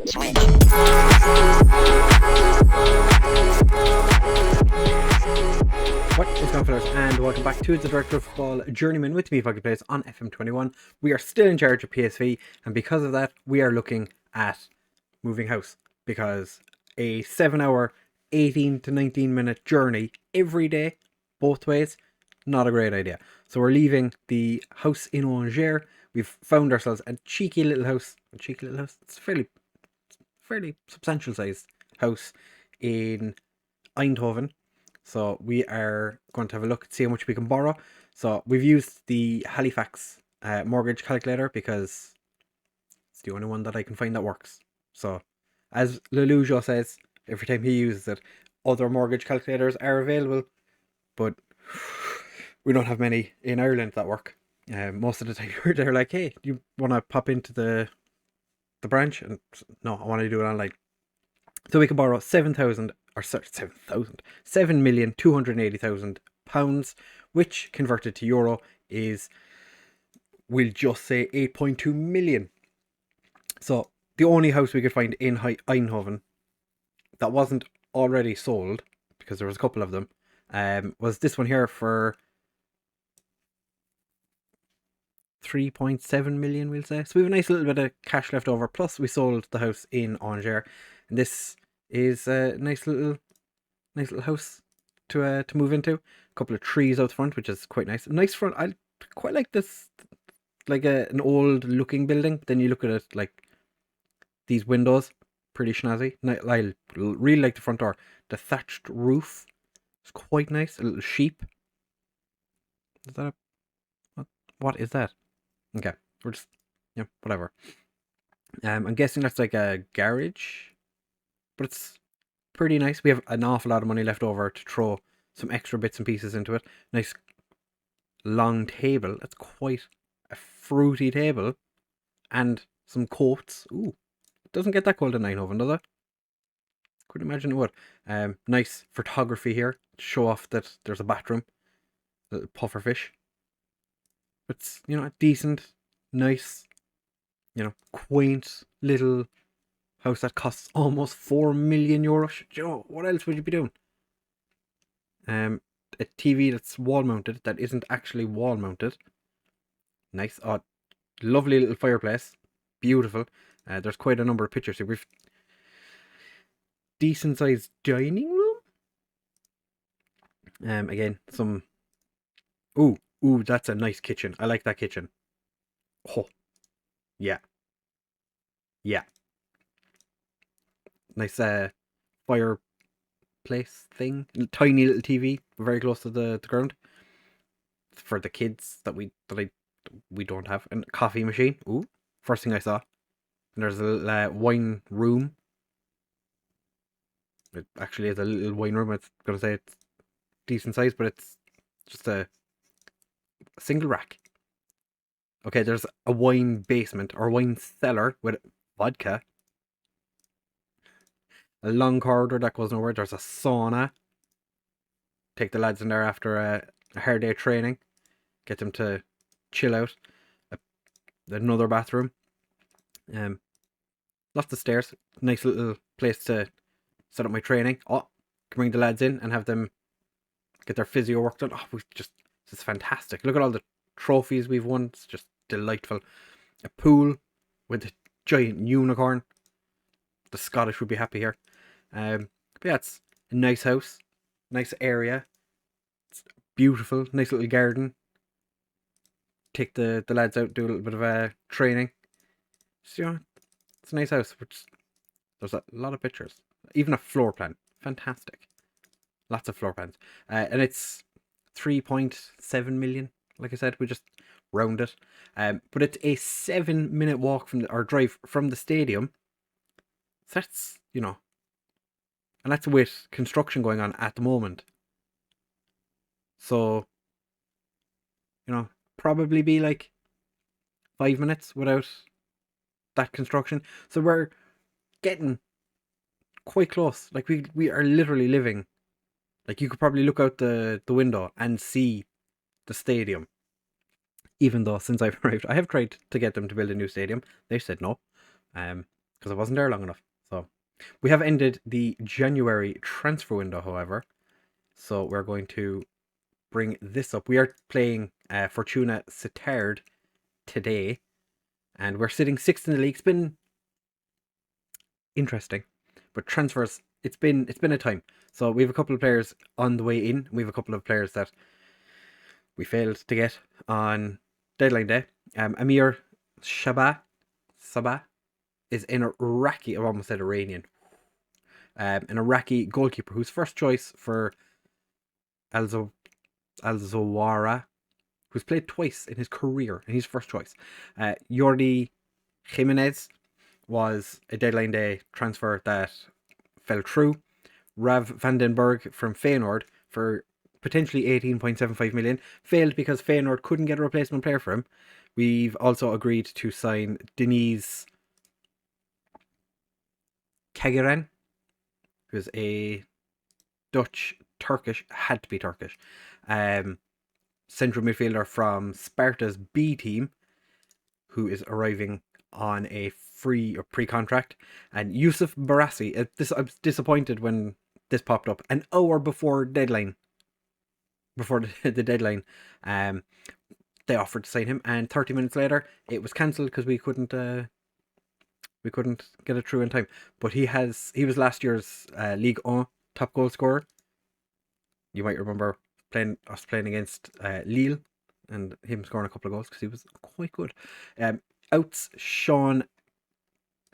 What is going on, fellas, and welcome back to the Director of Football Journeyman with me, FoggyPlays, on FM21. We are still in charge of PSV, and because of that, we are looking at moving house, because a 7-hour, 18 to 19 minute journey every day, both ways, not a great idea. So we're leaving the house in Angers. We've found ourselves a cheeky little house. It's a fairly substantial sized house in Eindhoven. So we are going to have a look and see how much we can borrow. So we've used the Halifax mortgage calculator because it's the only one that I can find that works. So as Lelujo says, every time he uses it, other mortgage calculators are available, but we don't have many in Ireland that work. Most of the time they're like, hey, do you want to pop into the branch? And no, I want to do it online. So we can borrow £7,280,000, which converted to euro is, we'll just say 8.2 million. So the only house we could find in Eindhoven that wasn't already sold, because there was a couple of them, was this one here for 3.7 million, we'll say. So we have a nice little bit of cash left over, plus we sold the house in Angers, and this is a nice little house to move into. A couple of trees out front, which is quite nice. A nice front. I quite like this, like an old looking building. Then you look at it, like these windows, pretty snazzy. I really like the front door. The thatched roof is quite nice. A little sheep. Is that what is that? Okay, we're just, yeah, whatever. I'm guessing that's like a garage, but it's pretty nice. We have an awful lot of money left over to throw some extra bits and pieces into it. Nice long table. That's quite a fruity table. And some coats. Ooh, it doesn't get that cold in Eindhoven, does it? Couldn't imagine it would. Nice photography here to show off that there's a bathroom. A little puffer fish. It's, you know, a decent, nice, you know, quaint little house that costs almost €4 million. You know, what else would you be doing? A TV that's wall mounted, that isn't actually wall mounted. Nice. Oh, lovely little fireplace. Beautiful. There's quite a number of pictures here. We've decent sized dining room. Again, some. Ooh, that's a nice kitchen. I like that kitchen. Oh, yeah. Nice fireplace thing. Tiny little TV, very close to the ground. For the kids that we don't have. And coffee machine. Ooh, first thing I saw. And there's a little wine room. It actually is a little wine room. I was gonna say it's decent size, but it's just a single rack. Okay, there's a wine basement or wine cellar with vodka. A long corridor that goes nowhere. There's a sauna. Take the lads in there after a hard day of training. Get them to chill out. Another bathroom. Lots of stairs. Nice little place to set up my training. Oh, can bring the lads in and have them get their physio work done. Oh, this is fantastic. Look at all the trophies we've won. It's just delightful. A pool with a giant unicorn. The Scottish would be happy here. But yeah, it's a nice house, nice area. It's beautiful, nice little garden. Take the lads out, do a little bit of training. So, you know, it's a nice house. There's a lot of pictures, even a floor plan. Fantastic, lots of floor plans, and it's 3.7 million. Like I said, we just round it. But it's a 7-minute walk or drive from the stadium. So that's, you know, and that's with construction going on at the moment. So, you know, probably be like 5 minutes without that construction. So we're getting quite close. Like we are literally living. Like you could probably look out the window and see the stadium. Even though since I've arrived, I have tried to get them to build a new stadium. They said no. because I wasn't there long enough. So we have ended the January transfer window, however. So we're going to bring this up. We are playing Fortuna Sittard today, and we're sitting 6th in the league. It's been interesting, but transfers, it's been a time. So we have a couple of players on the way in. We have a couple of players that we failed to get on deadline day. Amir Sabah is an Iraqi, I almost said Iranian, an Iraqi goalkeeper who's first choice for Al Zawara, who's played twice in his career, and he's first choice. Jordi Jimenez was a deadline day transfer that fell through. Rav Vandenberg from Feyenoord for potentially 18.75 million failed because Feyenoord couldn't get a replacement player for him. We've also agreed to sign Deniz Kageren, who's a Turkish, had to be Turkish, central midfielder from Sparta's B team, who is arriving on a free or pre-contract. And Yusuf Barassi, I was disappointed when this popped up an hour before deadline. Before the deadline, they offered to sign him, and 30 minutes later it was cancelled because we couldn't get it through in time. But he was last year's Ligue 1 top goal scorer. You might remember us playing against Lille and him scoring a couple of goals because he was quite good. Outs Sean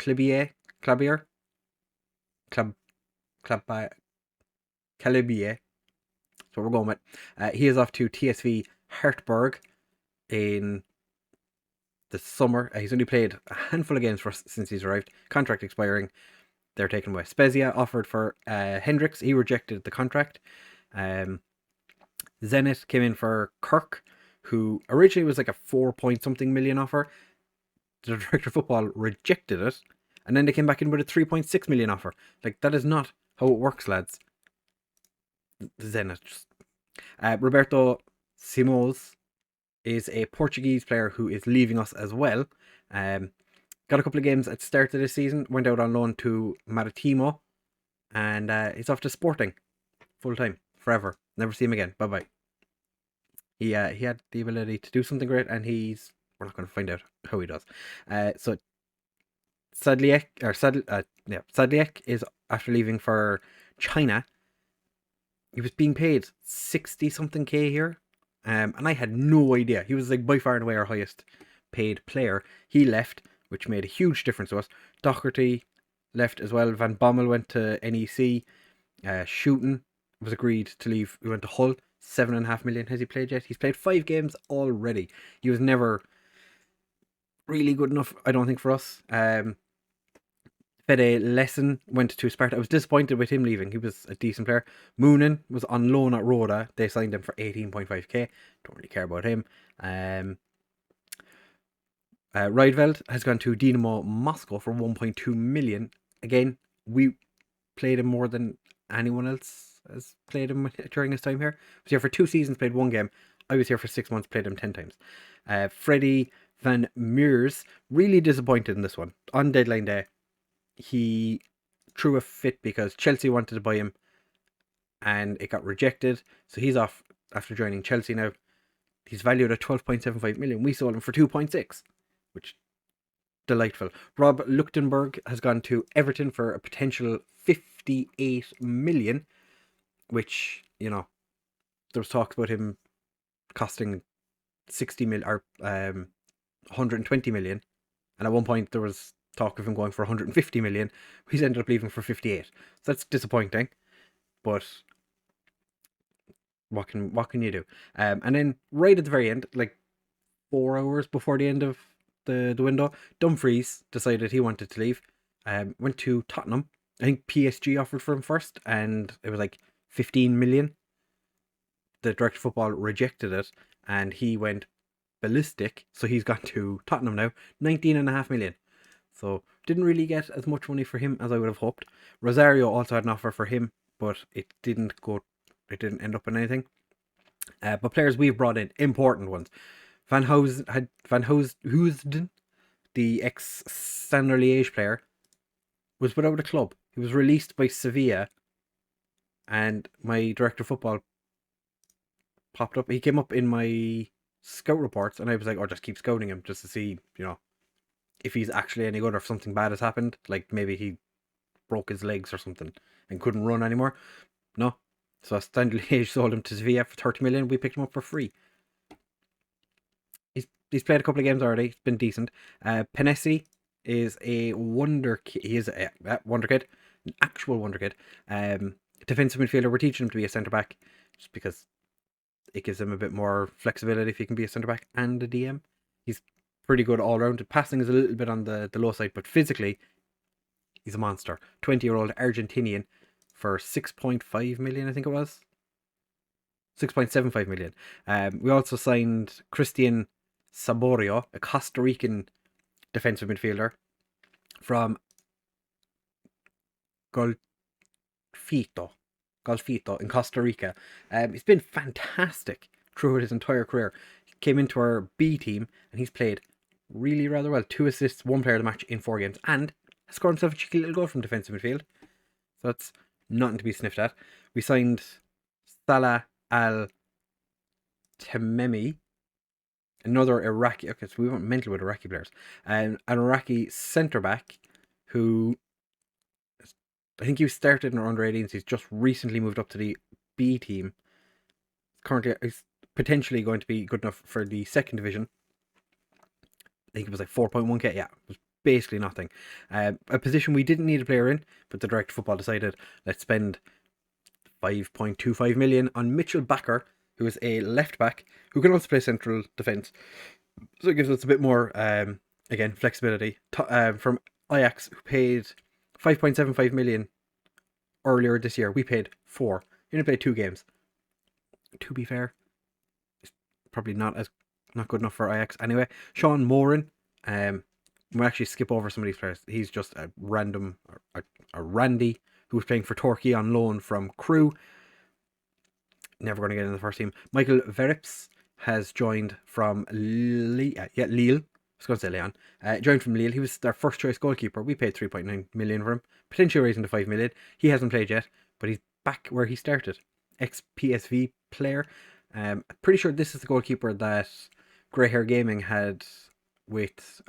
Calibier. That's what we're going with. He is off to TSV Hartberg in the summer. He's only played a handful of games for us since he's arrived. Contract expiring. They're taken by Spezia. Offered for Hendricks. He rejected the contract. Zenit came in for Kirk, who originally was like a 4-point-something million offer. The director of football rejected it, and then they came back in with a 3.6 million offer. Like, that is not how it works, lads. Zenit. Roberto Simoes is a Portuguese player who is leaving us as well. Got a couple of games at the start of this season. Went out on loan to Maritimo, and he's off to Sporting full time forever. Never see him again. Bye bye. He had the ability to do something great, and we're not going to find out how he does. So Sadliek is after leaving for China. He was being paid 60-something K here, and I had no idea. He was like by far and away our highest paid player. He left, which made a huge difference to us. Doherty left as well. Van Bommel went to NEC. Shooten was agreed to leave. We went to Hull. 7.5 million. Has he played yet? He's played 5 games already. He was never really good enough, I don't think, for us. Fede Lesson went to Sparta. I was disappointed with him leaving. He was a decent player. Moonen was on loan at Roda. They signed him for 18.5k. Don't really care about him. Rydveld has gone to Dynamo Moscow for 1.2 million. Again, we played him more than anyone else has played him during his time here. I was here for 2 seasons, played 1 game. I was here for 6 months, played him 10 times. Freddie Van Meurs, really disappointed in this one. On deadline day, he threw a fit because Chelsea wanted to buy him and it got rejected. So he's off after joining Chelsea now. He's valued at 12.75 million. We sold him for 2.6, which delightful. Rob Luchtenberg has gone to Everton for a potential 58 million, which, you know, there was talks about him costing 60 million or 120 million, and at one point there was talk of him going for 150 million. He's ended up leaving for 58, so that's disappointing, but what can you do? And then right at the very end, like 4 hours before the end of the window, Dumfries decided he wanted to leave. Went to Tottenham. I think PSG offered for him first, and it was like 15 million. The director of football rejected it, and he went ballistic. So he's gone to Tottenham now, 19.5 million. So didn't really get as much money for him as I would have hoped. Rosario also had an offer for him, but it didn't end up in anything. But players we've brought in, important ones. Van Hoosden, the ex-Standard Liège player, was without a club. He was released by Sevilla, and my director of football popped up. He came up in my scout reports, and I was like, "Oh, just keep scouting him just to see, if he's actually any good or if something bad has happened. Like maybe he broke his legs or something and couldn't run anymore." No. So Stanley Liège sold him to Sevilla for 30 million. We picked him up for free. He's played a couple of games already. It's been decent. Pinnacle is a wonder kid. He is a wonder kid, an actual wonder kid. Defensive midfielder. We're teaching him to be a centre back just because it gives him a bit more flexibility if he can be a centre back and a DM. He's pretty good all round. Passing is a little bit on the low side, but physically, he's a monster. 20-year-old Argentinian for 6.5 million, I think it was. 6.75 million. We also signed Christian Saborio, a Costa Rican defensive midfielder from Golfito in Costa Rica. He's been fantastic throughout his entire career. He came into our B team and he's played really rather well. 2 assists, 1 player of the match in 4 games, and has scored himself a cheeky little goal from defensive midfield. So that's nothing to be sniffed at. We signed Salah Al Tamemi, another Iraqi. Okay, so we went mental with Iraqi players. An Iraqi centre back who, I think he started in our under 18s. He's just recently moved up to the B team. Currently, he's potentially going to be good enough for the second division. I think it was like 4.1k. Yeah, it was basically nothing. A position we didn't need a player in, but the director of football decided let's spend 5.25 million on Mitchell Bakker, who is a left back who can also play central defence. So it gives us a bit more, again, flexibility. From Ajax, who paid 5.75 million earlier this year. We paid 4. He only played 2 games. To be fair, it's probably not good enough for Ajax. Anyway, Sean Morin. We'll actually skip over some of these players. He's just a random, a Randy who was playing for Turkey on loan from Crewe. Never going to get in the first team. Michael Verips has joined from Lille. I was going to say Leon. Joined from Lille. He was their first choice goalkeeper. We paid 3.9 million for him. Potentially raising to 5 million. He hasn't played yet, but he's back where he started. Ex-PSV player. I'm pretty sure this is the goalkeeper that Grey Hair Gaming had with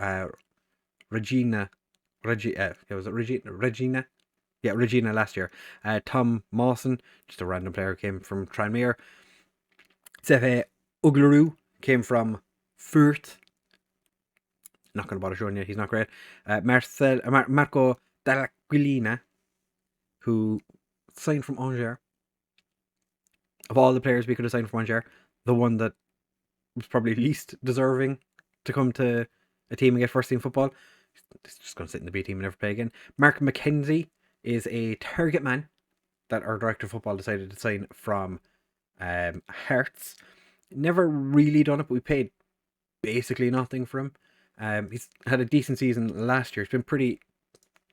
Regina. Was it Regina? Yeah, Regina last year. Tom Mawson, just a random player, came from Tranmere. Sefe Uglaru came from Fürth. Not going to bother showing you, he's not great. Marco Dallaquilina, who signed from Angers. Of all the players we could have signed from Angers, the one that was probably least deserving to come to a team and get first team football. He's just going to sit in the B team and never play again. Mark Mckenzie is a target man that our director of football decided to sign from Hearts. Never really done it, but we paid basically nothing for him. He's had a decent season last year. He's been pretty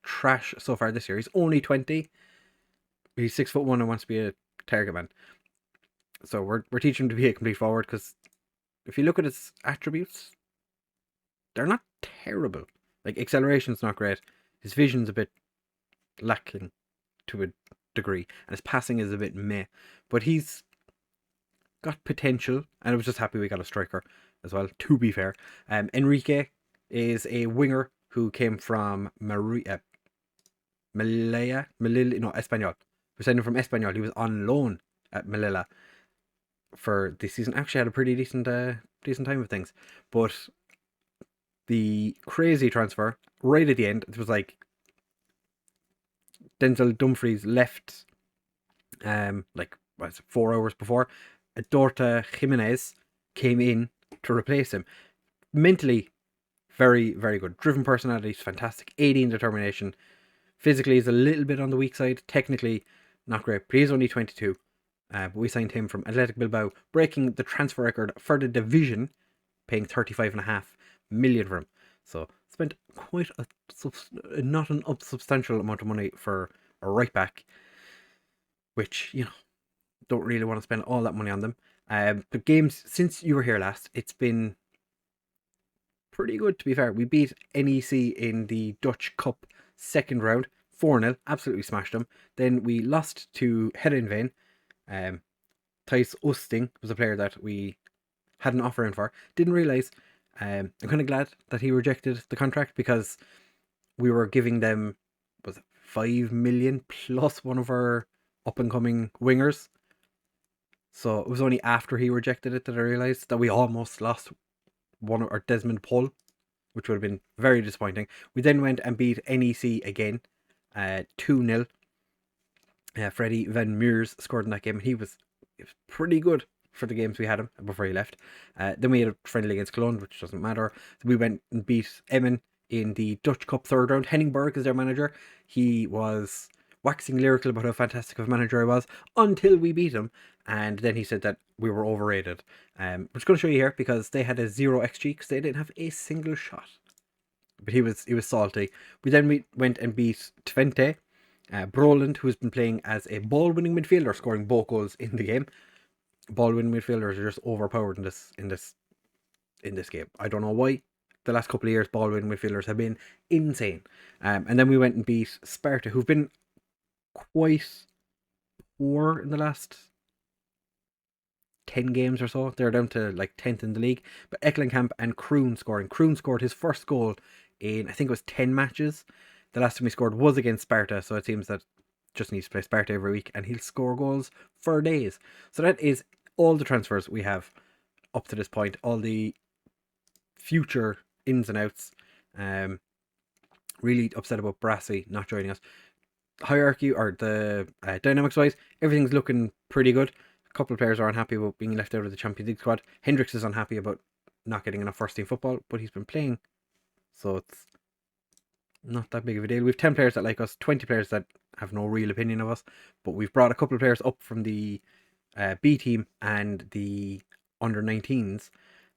trash so far this year. He's only 20. He's 6'1" and wants to be a target man. So we're teaching him to be a complete forward, because if you look at his attributes, they're not terrible. Like, acceleration's not great. His vision's a bit lacking to a degree, and his passing is a bit meh. But he's got potential, and I was just happy we got a striker as well, to be fair. Enrique is a winger who came from Espanyol. We signed him from Espanyol. He was on loan at Melilla for this season. Actually had a pretty decent time of things. But the crazy transfer, right at the end, it was like Denzel Dumfries left 4 hours before. Dorta Jimenez came in to replace him. Mentally, very, very good. Driven personality is fantastic. 18 determination. Physically is a little bit on the weak side. Technically, not great. But he's only 22. But we signed him from Athletic Bilbao, breaking the transfer record for the division, paying 35.5 million for him. So spent quite not an unsubstantial amount of money for a right back, which, don't really want to spend all that money on them. But games since you were here last, it's been pretty good, to be fair. We beat NEC in the Dutch Cup second round, 4-0, absolutely smashed them. Then we lost to Herenveen. Thijs Oosting was a player that we had an offer in for. Didn't realise. I'm kind of glad that he rejected the contract, because we were giving them, was it 5 million plus one of our up and coming wingers. So it was only after he rejected it that I realised that we almost lost one of our Desmond Pull, which would have been very disappointing. We then went and beat NEC again, 2-0. Freddie Van Meers scored in that game, and he was pretty good for the games we had him before he left. Then we had a friendly against Cologne, which doesn't matter. We went and beat Emmen in the Dutch Cup third round. Henning Berg is their manager. He was waxing lyrical about how fantastic of a manager I was until we beat him, and then he said that we were overrated. I'm just going to show you here, because they had a 0 XG because they didn't have a single shot. But he was salty. We then went and beat Twente. Broland, who's been playing as a ball-winning midfielder, scoring both goals in the game. Ball-winning midfielders are just overpowered in this game. I don't know why. The last couple of years, ball-winning midfielders have been insane. And then we went and beat Sparta, who've been quite poor in the last 10 games or so. They're down to like 10th in the league. But Ekkelenkamp and Kroon scoring. Kroon scored his first goal in, I think it was 10 matches. The last time he scored was against Sparta, so it seems that just needs to play Sparta every week, and he'll score goals for days. So that is all the transfers we have up to this point, all the future ins and outs. Really upset about Barassi not joining us. Hierarchy, or the dynamics wise, everything's looking pretty good. A couple of players are unhappy about being left out of the Champions League squad. Hendricks is unhappy about not getting enough first team football, but he's been playing, so it's not that big of a deal. We've 10 players that like us, 20 players that have no real opinion of us, but we've brought a couple of players up from the B team and the under 19s.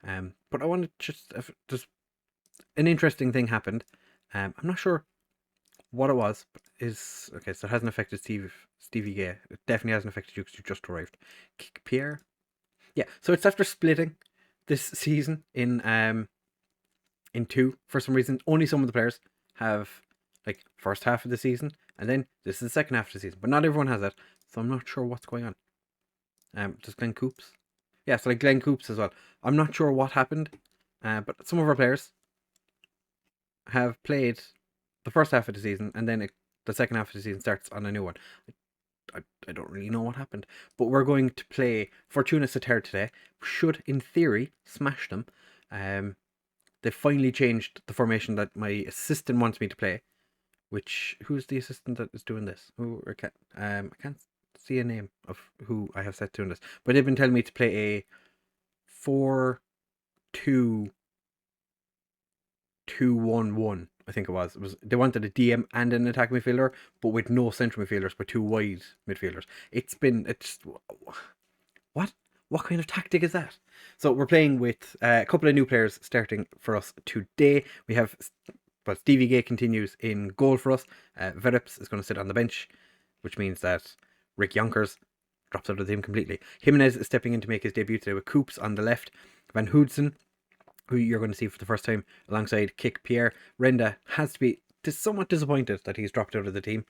But I wanted just an interesting thing happened. I'm not sure what it was, but okay, so it hasn't affected Stevie Gay. It definitely hasn't affected you because you just arrived. Pierre? Yeah, so it's after splitting this season in two. For some reason, only some of the players have like first half of the season, and then this is the second half of the season, but not everyone has that, so I'm not sure what's going on. Just Glenn Coops? Yeah, so like Glenn Coops as well. I'm not sure what happened, but some of our players have played the first half of the season, and then the second half of the season starts on a new one. I don't really know what happened, but we're going to play Fortuna Sittard today. Should, in theory, smash them. They finally changed the formation that my assistant wants me to play. Who's the assistant that is doing this? I can't see a name of who I have set doing this, but they've been telling me to play a 4-2-2-1-1. I think it was. They wanted a DM and an attack midfielder, but with no central midfielders, but two wide midfielders. What kind of tactic is that? So we're playing with a couple of new players starting for us today. We have, Stevie Gay continues in goal for us. Verips is going to sit on the bench, which means that Rick Yonkers drops out of the team completely. Jimenez is stepping in to make his debut today with Coops on the left. Van Hoodsen, who you're going to see for the first time, alongside Kick Pierre. Renda has to be somewhat disappointed that he's dropped out of the team,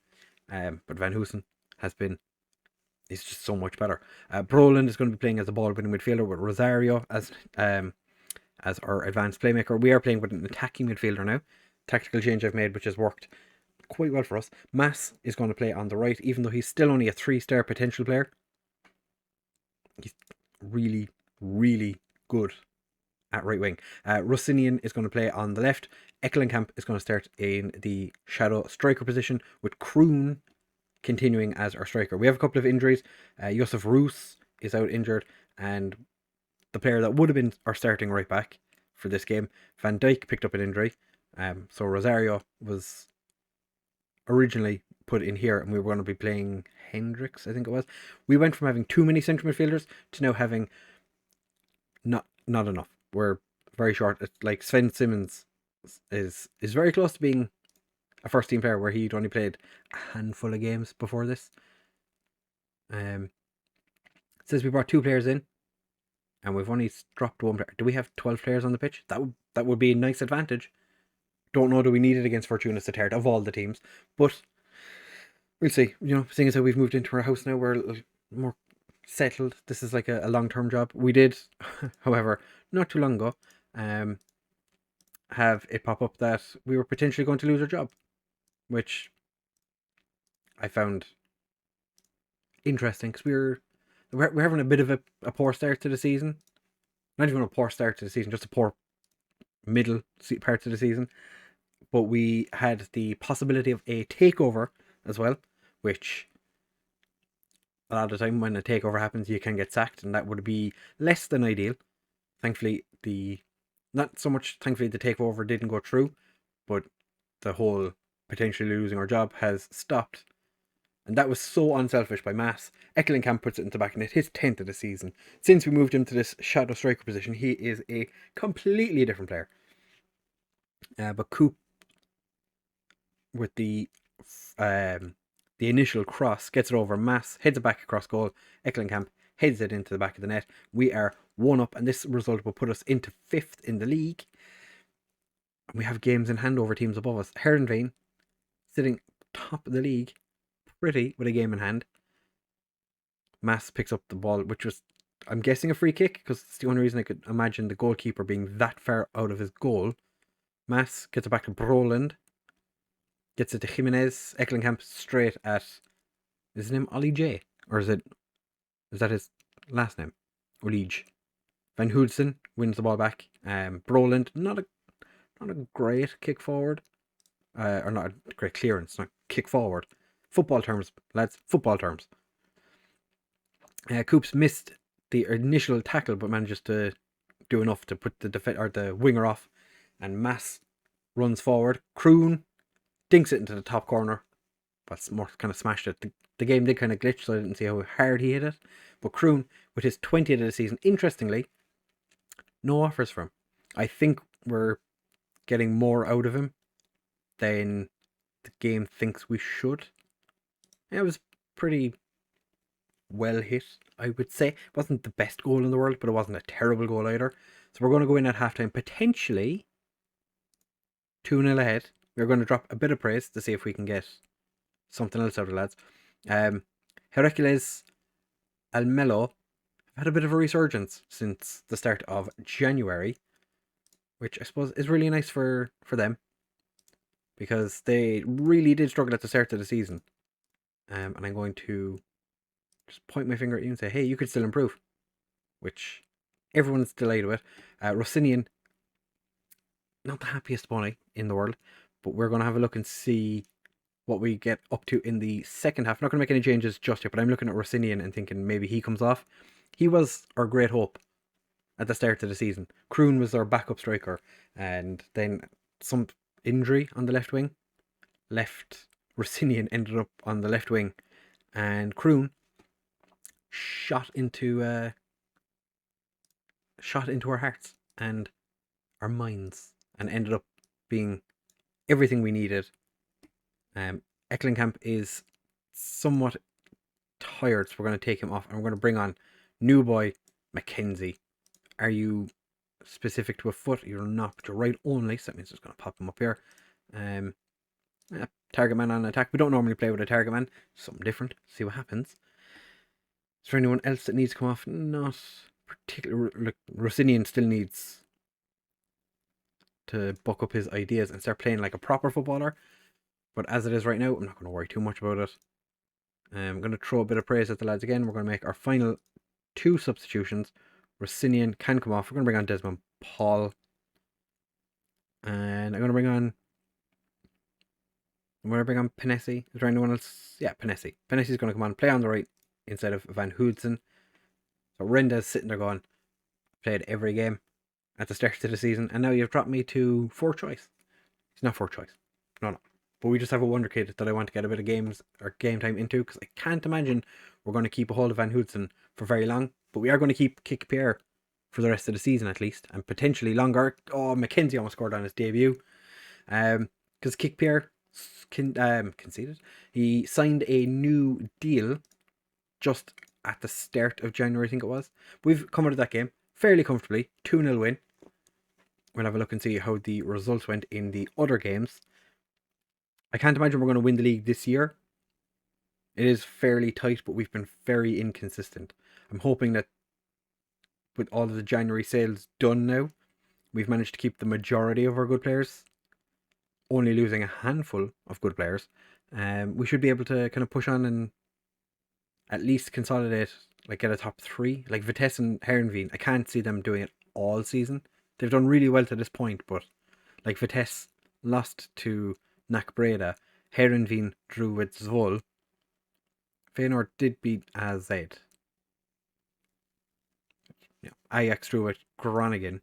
but Van Hoodsen is just so much better. Broland is going to be playing as a ball-winning midfielder with Rosario as our advanced playmaker. We are playing with an attacking midfielder now. Tactical change I've made, which has worked quite well for us. Mass is going to play on the right, even though he's still only a 3-star potential player. He's really, really good at right wing. Rossinian is going to play on the left. Ekkelenkamp is going to start in the shadow striker position, with Kroon continuing as our striker. We have a couple of injuries. Yusuf Roos is out injured, and the player that would have been our starting right back for this game, Van Dijk, picked up an injury. So Rosario was originally put in here, and we were going to be playing Hendricks, I think it was. We went from having too many central midfielders to now having not enough. We're very short. It's like Sven Simmons is very close to being a first team player, where he'd only played a handful of games before this. It says we brought 2 players in, and we've only dropped 1 player. Do we have 12 players on the pitch? That would be a nice advantage. Don't know, do we need it against Fortuna Sittard of all the teams, but we'll see. You know, seeing as how we've moved into our house now, we're a little more settled. This is like a long-term job. We did, however, not too long ago, have it pop up that we were potentially going to lose our job, which I found interesting because we're having a bit of a poor start to the season. Not even a poor start to the season, just a poor middle part of the season. But we had the possibility of a takeover as well, which a lot of the time when a takeover happens, you can get sacked, and that would be less than ideal. Thankfully, not so much thankfully the takeover didn't go through, but the whole potentially losing our job has stopped. And that was so unselfish by Mass. Camp puts it into the back net, his 10th of the season. Since we moved him to this shadow striker position, he is a completely different player. But Coop, with the initial cross, gets it over. Mass heads it back across goal. Camp heads it into the back of the net. We are 1 up, and this result will put us into 5th in the league. And we have games in hand over teams above us. Heron sitting top of the league, pretty, with a game in hand. Mass picks up the ball, which was, I'm guessing, a free kick, because it's the only reason I could imagine the goalkeeper being that far out of his goal. Mass gets it back to Broland. Gets it to Jimenez. Camp straight at, is his name Ollie J? Or is that his last name? Olige. Van Hoodsen wins the ball back. Broland, not a great kick forward. Or not a great clearance, not kick forward. Football terms, lads. Football terms. Coops missed the initial tackle, but manages to do enough to put the winger off. And Mass runs forward. Kroon dinks it into the top corner. But more kind of smashed it. The game did kind of glitch, so I didn't see how hard he hit it. But Kroon, with his 20th of the season, interestingly, no offers from him. I think we're getting more out of him than the game thinks we should. It was pretty well hit, I would say. It wasn't the best goal in the world, but it wasn't a terrible goal either. So we're going to go in at halftime, potentially 2-0 ahead. We're going to drop a bit of praise to see if we can get something else out of the lads. Hercules Almelo have had a bit of a resurgence since the start of January, which I suppose is really nice for them, because they really did struggle at the start of the season. And I'm going to just point my finger at you and say, hey, you could still improve, which everyone's delighted with. Rossinian, not the happiest bunny in the world, but we're going to have a look and see what we get up to in the second half. I'm not going to make any changes just yet, but I'm looking at Rossinian and thinking maybe he comes off. He was our great hope at the start of the season. Kroon was our backup striker, and then some injury on the left wing left Rossinian ended up on the left wing, and Kroon shot into our hearts and our minds, and ended up being everything we needed. Camp is somewhat tired, so we're going to take him off, and we're going to bring on new boy Mckenzie. Are you specific to a foot? You're not, but you're right only, so that means it's going to pop him up here. Target man on attack. We don't normally play with a target man. Something different. See what happens. Is there anyone else that needs to come off? Not particularly. Look, Rossinian still needs to buck up his ideas and start playing like a proper footballer. But as it is right now, I'm not going to worry too much about it. I'm going to throw a bit of praise at the lads again. We're going to make our final 2 substitutions. Rossinian can come off. We're going to bring on Desmond Paul. And I'm going to bring on Pinnacle. Is there anyone else? Yeah, Pinnacle. Pinnacle's going to come on, play on the right instead of Van Hoodsen. So Renda's sitting there going, played every game at the start of the season, and now you've dropped me to 4th choice. It's not 4th choice. No. But we just have a wonder kid that I want to get a bit of games or game time into, because I can't imagine we're going to keep a hold of Van Hoodsen for very long. But we are going to keep Kick Pierre for the rest of the season at least, and potentially longer. Oh, Mckenzie almost scored on his debut. Because Kick Pierre conceded. He signed a new deal just at the start of January, I think it was. We've come out of that game fairly comfortably. 2-0 win. We'll have a look and see how the results went in the other games. I can't imagine we're going to win the league this year. It is fairly tight, but we've been very inconsistent. I'm hoping that with all of the January sales done now, we've managed to keep the majority of our good players, only losing a handful of good players. We should be able to kind of push on and at least consolidate, like get a top 3. Like Vitesse and Herenveen, I can't see them doing it all season. They've done really well to this point, but like Vitesse lost to NAC Breda, Herenveen drew with Zwolle, Feyenoord did beat AZ. Yeah, Ajax drew with Groningen.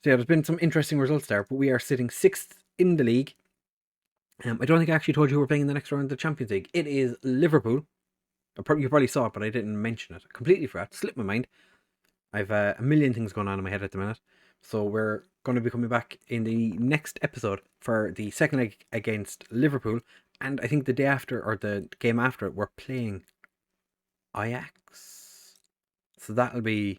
So yeah, there's been some interesting results there, but we are sitting 6th in the league. I don't think I actually told you who we're playing in the next round of the Champions League. It is Liverpool. You probably saw it, but I didn't mention it. I completely forgot. Slipped my mind. I've a million things going on in my head at the minute. So we're going to be coming back in the next episode for the second leg against Liverpool. And I think the day after, or the game after it, we're playing Ajax. So that'll be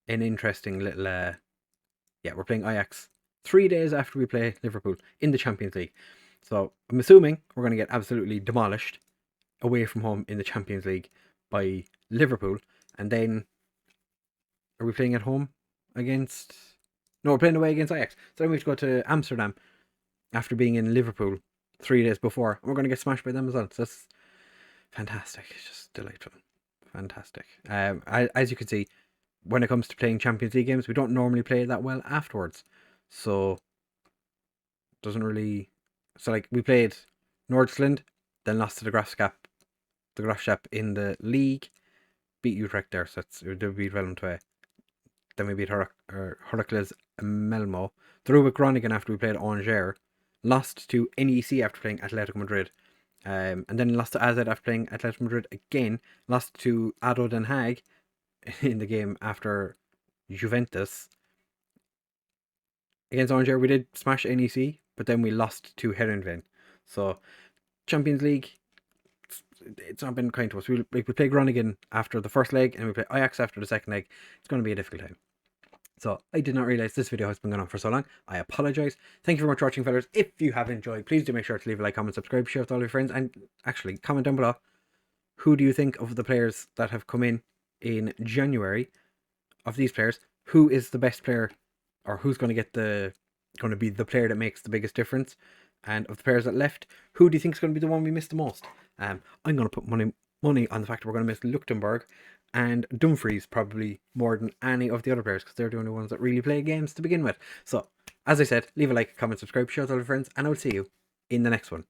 an interesting little... yeah, we're playing Ajax 3 days after we play Liverpool in the Champions League. So I'm assuming we're going to get absolutely demolished away from home in the Champions League by Liverpool. And then, are we playing at home against... No, we're playing away against Ajax. So then we have to go to Amsterdam after being in Liverpool 3 days before. And we're going to get smashed by them as well. So that's fantastic. It's just delightful. Fantastic. As you can see, when it comes to playing Champions League games, we don't normally play that well afterwards. So, it doesn't really... So, like, we played Nordsjælland, then lost to the Graafschap in the league, beat Utrecht there, so it would beat Willem II. Then we beat Heracles Melmo, drew with Groningen after we played Angers, lost to NEC after playing Atletico Madrid, and then lost to AZ after playing Atletico Madrid again, lost to ADO Den Haag in the game after Juventus. Against Angers, we did smash NEC, but then we lost to Herenveen. So, Champions League, it's not been kind to us. We play Groningen after the first leg, and we play Ajax after the second leg. It's going to be a difficult time. So, I did not realise this video has been going on for so long. I apologise. Thank you very much for watching, fellas. If you have enjoyed, please do make sure to leave a like, comment, subscribe, share with all your friends, and actually, comment down below. Who do you think of the players that have come in January, of these players, who is the best player, or who's going to be the player that makes the biggest difference? And of the players that left, who do you think is going to be the one we miss the most? I'm going to put money on the fact that we're going to miss Luxembourg and Dumfries probably more than any of the other players, because they're the only ones that really play games to begin with. So, as I said, leave a like, comment, subscribe, share with all your friends, and I will see you in the next one.